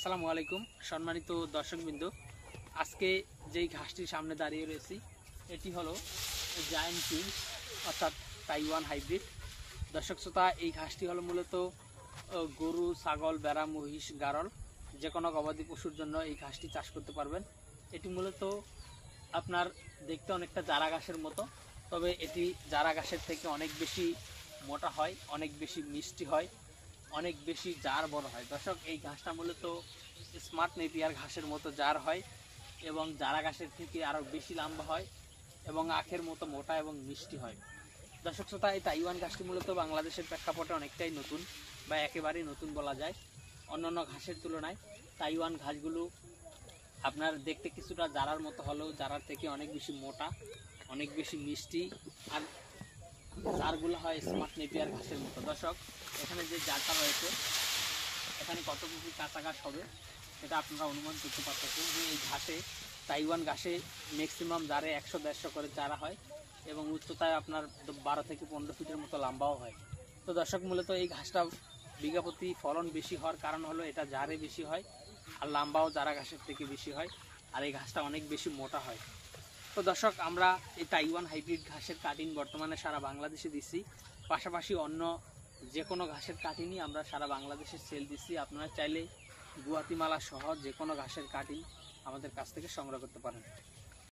আসসালামু আলাইকুম সম্মানিত দর্শকবৃন্দ, আজকে যেই ঘাসটির সামনে দাঁড়িয়ে রয়েছি এটি হলো জায়ান্ট কিংস অর্থাৎ তাইওয়ান হাইব্রিড। দর্শক শ্রোতা, এই ঘাসটি হলো মূলত গরু, ছাগল, ভেড়া, মহিষ, গারল যে কোনো গবাদি পশুর জন্য এই ঘাসটি চাষ করতে পারবেন। এটি মূলত আপনার দেখতে অনেকটা জারা ঘাসের মতো, তবে এটি জারা ঘাসের থেকে অনেক বেশি মোটা হয়, অনেক বেশি মিষ্টি হয়, অনেক বেশি জার বড় হয়। দর্শক, এই ঘাসটা মূলত স্মার্ট নেপিয়ার ঘাসের মতো জার হয় এবং জারা ঘাসের থেকে আরও বেশি লম্বা হয় এবং আখের মতো মোটা এবং মিষ্টি হয়। দর্শক শ্রোতা, এই তাইওয়ান ঘাসটি মূলত বাংলাদেশের প্রেক্ষাপটে অনেকটাই নতুন বা একেবারেই নতুন বলা যায়। অন্যান্য ঘাসের তুলনায় তাইওয়ান ঘাসগুলো আপনার দেখতে কিছুটা জারার মতো হলেও জারার থেকে অনেক বেশি মোটা, অনেক বেশি মিষ্টি, আর জারগুলো হয় স্মার্ট নেপিয়ার ঘাসের মতো। দর্শক, এখানে যে জারটা রয়েছে এখানে কত কিছু কাঁচা ঘাস হবে সেটা আপনারা অনুমান করতে পারতেছেন যে এই ঘাসে, তাইওয়ান ঘাসে ম্যাক্সিমাম জারে 100-150 করে চারা হয় এবং উচ্চতায় আপনার 12 থেকে 15 ফিটের মতো লম্বাও হয়। তো দর্শক, মূলত এই ঘাসটা বিঘা প্রতি ফলন বেশি হওয়ার কারণ হলো এটা জারে বেশি হয় আর লম্বাও জারা ঘাসের থেকে বেশি হয়, আর এই ঘাসটা অনেক বেশি মোটা হয়। তো দর্শক, আমরা এই তাইওয়ান হাইব্রিড ঘাসের কাটিং বর্তমানে সারা বাংলাদেশে দিচ্ছি, পাশাপাশি অন্য যে কোনো ঘাসের কাটিংই আমরা সারা বাংলাদেশে সেল দিচ্ছি। আপনারা চাইলে গুয়াতিমালা সহ যে কোনো ঘাসের কাটিং আমাদের কাছ থেকে সংগ্রহ করতে পারেন।